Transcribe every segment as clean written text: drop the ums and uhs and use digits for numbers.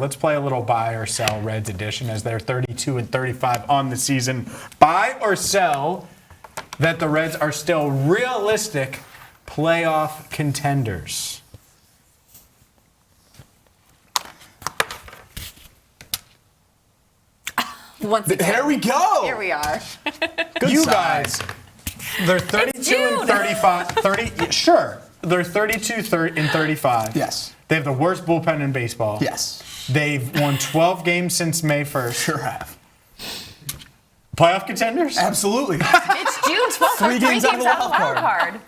Let's play a little buy or sell Reds edition as they're 32-35 on the season. Buy or sell that the Reds are still realistic playoff contenders. Once again. Here we go. Here we are. You guys, they're 32-35. Sure, they're 32-35. Yes. They have the worst bullpen in baseball. Yes. They've won 12 games since May 1st. Sure have. Playoff contenders? Absolutely. It's June 12th. Three games out of the wild card.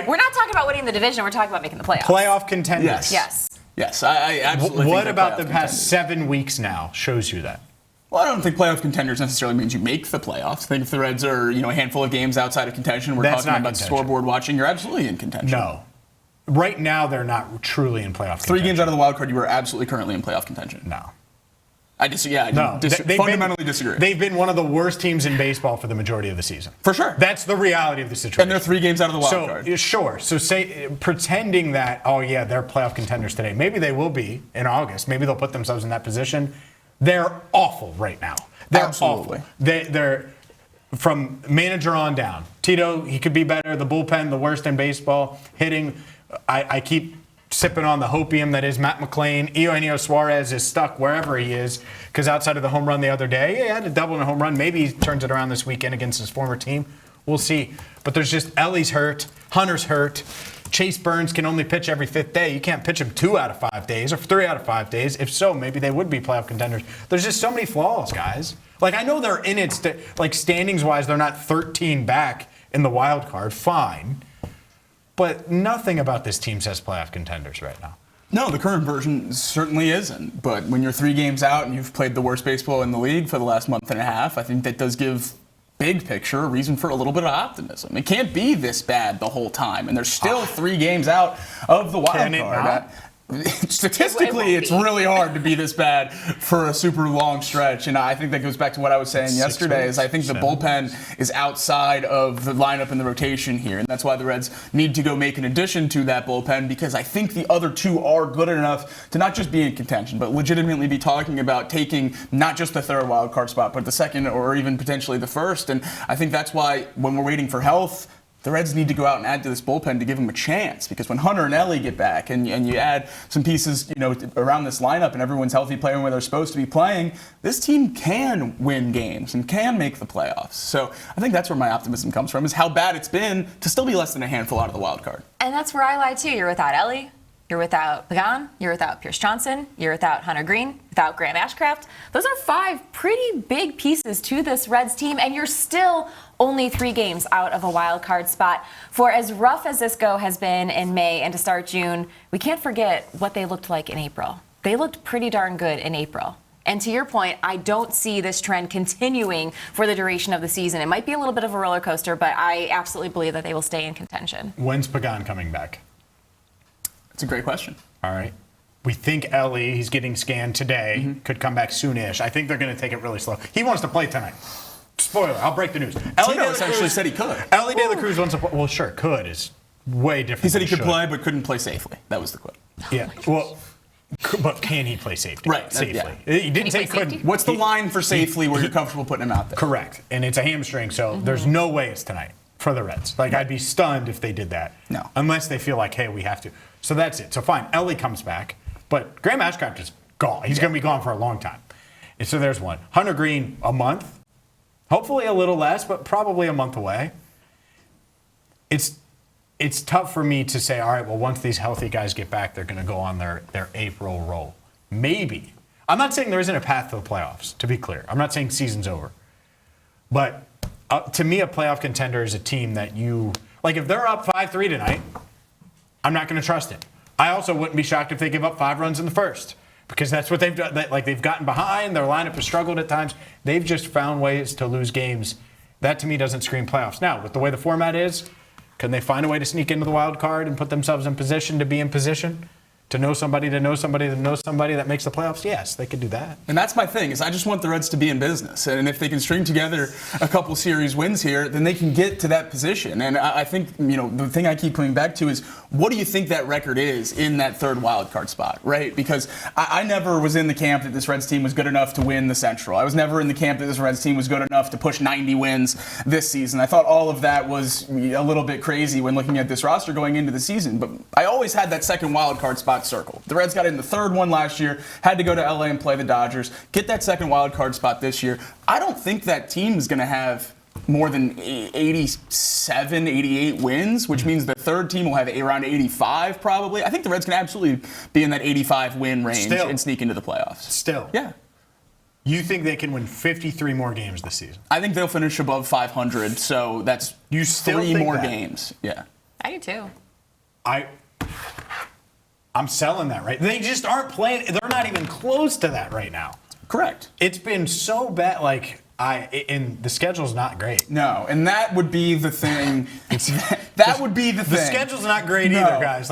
We're not talking about winning the division. We're talking about making the playoffs. Playoff contenders. Yes. Yes, I absolutely think What they're about playoff the past 7 weeks now shows you that? Well, I don't think playoff contenders necessarily means you make the playoffs. I think if the Reds are, a handful of games outside of contention, we're That's talking not about contention. scoreboard watching, you're absolutely in contention. No. Right now, they're not truly in playoff contention. 3 games out of the wild card, you are absolutely currently in playoff contention. No. I disagree. Yeah, No. Fundamentally disagree. They've been one of the worst teams in baseball for the majority of the season. For sure. That's the reality of the situation. And they're 3 games out of the wild card. Sure. So pretending that, they're playoff contenders today. Maybe they will be in August. Maybe they'll put themselves in that position. They're awful right now. They're Absolutely. awful. They're from manager on down. Tito, he could be better. The bullpen, the worst in baseball. Hitting, I keep sipping on the hopium that is Matt McClain. Eugenio Suarez is stuck wherever he is because outside of the home run the other day, he had a double and a home run. Maybe he turns it around this weekend against his former team. We'll see. But there's just Ellie's hurt. Hunter's hurt. Chase Burns can only pitch every 5th day. You can't pitch him 2 out of 5 days or 3 out of 5 days. If so, maybe they would be playoff contenders. There's just so many flaws, guys. Like, I know they're in it, standings-wise, they're not 13 back in the wild card. Fine. But nothing about this team says playoff contenders right now. No, the current version certainly isn't. But when you're 3 games out and you've played the worst baseball in the league for the last month and a half, I think that does give big picture a reason for a little bit of optimism. It can't be this bad the whole time, and there's still 3 games out of the wild card. Statistically, it's really hard to be this bad for a super long stretch, and I think that goes back to what I was saying yesterday. Is I think the bullpen is outside of the lineup and the rotation here, and that's why the Reds need to go make an addition to that bullpen, because I think the other 2 are good enough to not just be in contention, but legitimately be talking about taking not just the 3rd wild card spot, but the 2nd or even potentially the 1st. And I think that's why when we're waiting for health, the Reds need to go out and add to this bullpen to give them a chance, because when Hunter and Ellie get back and you add some pieces, around this lineup and everyone's healthy playing where they're supposed to be playing, this team can win games and can make the playoffs. So I think that's where my optimism comes from, is how bad it's been to still be less than a handful out of the wild card. And that's where I lie too. You're without Ellie. You're without Pagan, you're without Pierce Johnson, you're without Hunter Green, without Grant Ashcraft. Those are 5 pretty big pieces to this Reds team, and you're still only 3 games out of a wild card spot. For as rough as this go has been in May and to start June, we can't forget what they looked like in April. They looked pretty darn good in April. And to your point, I don't see this trend continuing for the duration of the season. It might be a little bit of a roller coaster, but I absolutely believe that they will stay in contention. When's Pagan coming back? It's a great question. All right. We think Ellie, he's getting scanned today, could come back soonish. I think they're going to take it really slow. He wants to play tonight. Spoiler, I'll break the news. Tito essentially said he could. Ellie De La Cruz wants to play. Well, sure, could is way different. He said he than could should. play but couldn't play safely. That was the quote. Yeah. Well, but can he play safely? Right. Safely. Yeah. He didn't say couldn't. What's the line for safely where you're comfortable putting him out there? Correct. And it's a hamstring, so there's no way it's tonight for the Reds. Like, I'd be stunned if they did that. No. Unless they feel like, hey, we have to. So that's it. So fine, Ellie comes back, but Graham Ashcraft is gone. He's going to be gone for a long time. And so there's one. Hunter Green, a month. Hopefully a little less, but probably a month away. It's tough for me to say, all right, well, once these healthy guys get back, they're going to go on their April roll. Maybe. I'm not saying there isn't a path to the playoffs, to be clear. I'm not saying season's over. But to me, a playoff contender is a team that if they're up 5-3 tonight, I'm not going to trust it. I also wouldn't be shocked if they give up 5 runs in the first, because that's what they've done. They've gotten behind. Their lineup has struggled at times. They've just found ways to lose games. That, to me, doesn't scream playoffs. Now, with the way the format is, can they find a way to sneak into the wild card and put themselves in position to be in position? to know somebody to know somebody to know somebody that makes the playoffs, yes, they could do that. And that's my thing, is I just want the Reds to be in business. And if they can string together a couple series wins here, then they can get to that position. And I think, the thing I keep coming back to is, what do you think that record is in that third wild card spot, right? Because I never was in the camp that this Reds team was good enough to win the Central. I was never in the camp that this Reds team was good enough to push 90 wins this season. I thought all of that was a little bit crazy when looking at this roster going into the season. But I always had that second wild card spot circled. The Reds got in the third one last year, had to go to LA and play the Dodgers, get that second wild card spot this year. I don't think that team is going to have more than 87, 88 wins, which means the third team will have around 85 probably. I think the Reds can absolutely be in that 85 win range and sneak into the playoffs. Still. Yeah. You think they can win 53 more games this season? I think they'll finish above 500, so that's You still 3 think more that? games. Yeah. I do too. I'm selling that, right? They just aren't playing. They're not even close to that right now. Correct. It's been so bad. And the schedule's not great. No, and that would be the thing. That would be the thing. The schedule's not great either, guys.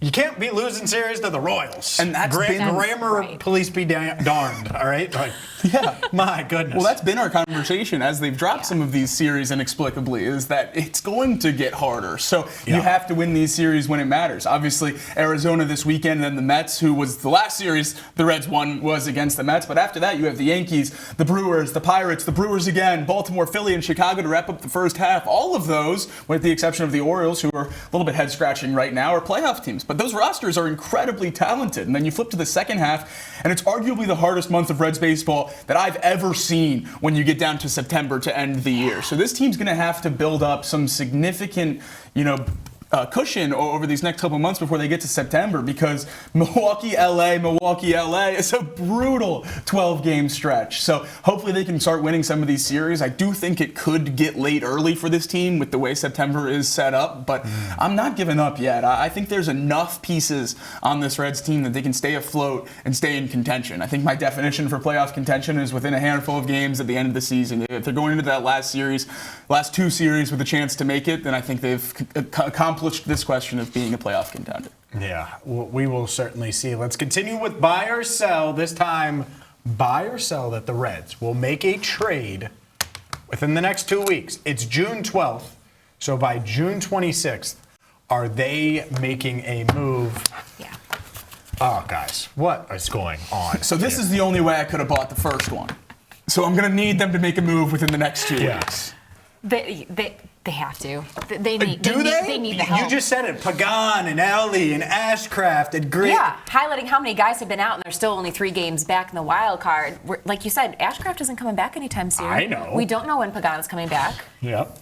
You can't be losing series to the Royals. And that's grammar right. police be darned, all right? Yeah. My goodness. Well, that's been our conversation as they've dropped some of these series inexplicably, is that it's going to get harder. So you have to win these series when it matters. Obviously, Arizona this weekend, and then the Mets, who was the last series the Reds won was against the Mets. But after that, you have the Yankees, the Brewers, the Pirates, the Brewers again, Baltimore, Philly, and Chicago to wrap up the first half. All of those, with the exception of the Orioles, who are a little bit head-scratching right now, are playoff teams. But those rosters are incredibly talented. And then you flip to the second half, and it's arguably the hardest month of Reds baseball that I've ever seen when you get down to September to end the year. So this team's going to have to build up some significant, cushion over these next couple months before they get to September, because Milwaukee, LA is a brutal 12-game stretch. So hopefully they can start winning some of these series. I do think it could get late early for this team with the way September is set up, but I'm not giving up yet. I think there's enough pieces on this Reds team that they can stay afloat and stay in contention. I think my definition for playoff contention is within a handful of games at the end of the season. If they're going into that last two series with a chance to make it, then I think they've accomplished this question of being a playoff contender. Yeah, we will certainly see. Let's continue with buy or sell. This time, buy or sell that the Reds will make a trade within the next 2 weeks. It's June 12th, so by June 26th, are they making a move? Yeah. Oh, guys, what is going on? So this is the only way I could have bought the first one. So I'm going to need them to make a move within the next 2 weeks. They have to. They need. Do they? They need the help. You just said it. Pagan and Ellie and Ashcraft and Grit. Yeah, highlighting how many guys have been out and they're still only 3 games back in the wild card. Like you said, Ashcraft isn't coming back anytime soon. I know. We don't know when Pagan is coming back. Yep.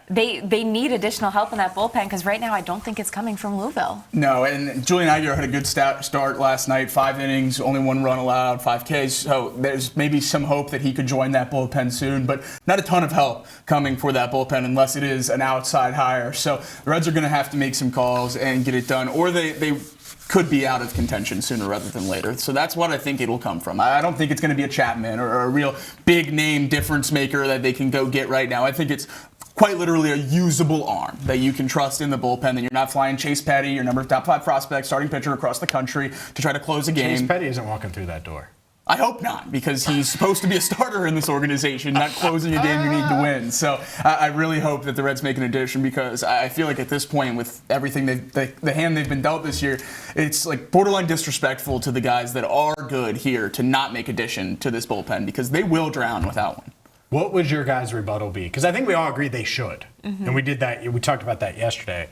They need additional help in that bullpen because right now I don't think it's coming from Louisville. No, and Julian Aguilar had a good start last night. 5 innings, only 1 run allowed, 5 Ks. So there's maybe some hope that he could join that bullpen soon, but not a ton of help coming for that bullpen unless it is an outside hire. So the Reds are going to have to make some calls and get it done, or they could be out of contention sooner rather than later. So that's what I think it'll come from. I don't think it's going to be a Chapman or a real big name difference maker that they can go get right now. I think it's quite literally a usable arm that you can trust in the bullpen, that you're not flying Chase Petty, your number top 5 prospect, starting pitcher across the country to try to close a game. Chase Petty isn't walking through that door. I hope not, because he's supposed to be a starter in this organization, not closing a game you need to win. So I really hope that the Reds make an addition, because I feel like at this point, with everything the hand they've been dealt this year, it's like borderline disrespectful to the guys that are good here to not make addition to this bullpen, because they will drown without one. What would your guys' rebuttal be? Because I think we all agree they should. Mm-hmm. And we did that. We talked about that yesterday.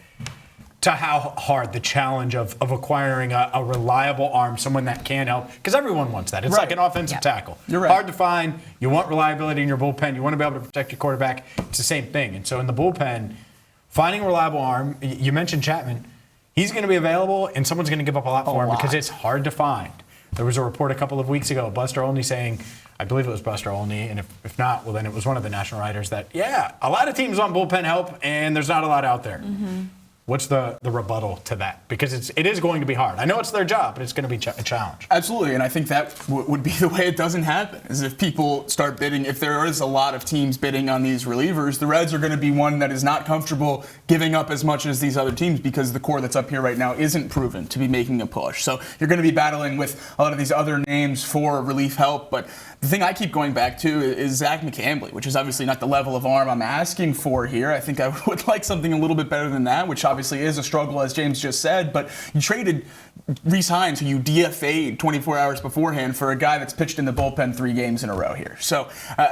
To how hard the challenge of acquiring a reliable arm, someone that can help. Because everyone wants that. It's like an offensive tackle. You're right. Hard to find. You want reliability in your bullpen. You want to be able to protect your quarterback. It's the same thing. And so in the bullpen, finding a reliable arm, you mentioned Chapman. He's going to be available, and someone's going to give up a lot for him because it's hard to find. There was a report a couple of weeks ago, Buster Olney saying, I believe it was Buster Olney, and if not, well, then it was one of the national writers that, a lot of teams want bullpen help, and there's not a lot out there. Mm-hmm. What's the rebuttal to that? Because it is going to be hard. I know it's their job, but it's going to be a challenge. Absolutely, and I think that would be the way it doesn't happen, is if people start bidding. If there is a lot of teams bidding on these relievers, the Reds are going to be one that is not comfortable giving up as much as these other teams because the core that's up here right now isn't proven to be making a push. So you're going to be battling with a lot of these other names for relief help, but the thing I keep going back to is Zach McCambley, which is obviously not the level of arm I'm asking for here. I think I would like something a little bit better than that, which obviously is a struggle, as James just said, but you traded Rhys Hines, who you DFA'd 24 hours beforehand, for a guy that's pitched in the bullpen 3 games in a row here. So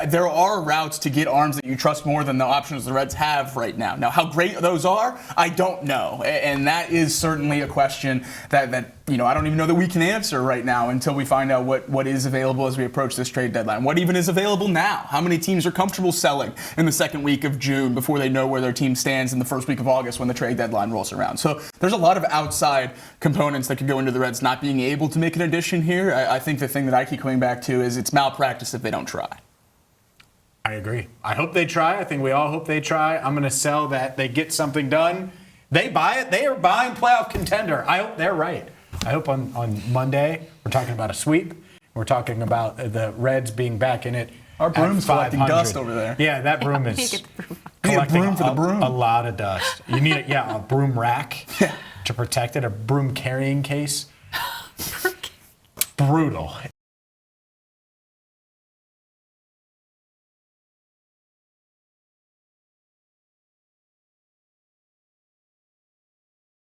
there are routes to get arms that you trust more than the options the Reds have right now. Now, how great those are, I don't know, and that is certainly a question that I don't even know that we can answer right now until we find out what is available as we approach this trade deadline. What even is available now? How many teams are comfortable selling in the second week of June before they know where their team stands in the first week of August when the trade deadline rolls around? So there's a lot of outside components that could go into the Reds not being able to make an addition here. I think the thing that I keep coming back to is it's malpractice if they don't try. I agree. I hope they try. I think we all hope they try. I'm going to sell that they get something done. They buy it. They are buying playoff contender. I hope they're right. I hope on Monday we're talking about a sweep. We're talking about the Reds being back in it. Our broom's collecting dust over there. Yeah, that broom is collecting a lot of dust. You need a broom rack to protect it, a broom carrying case. Brutal.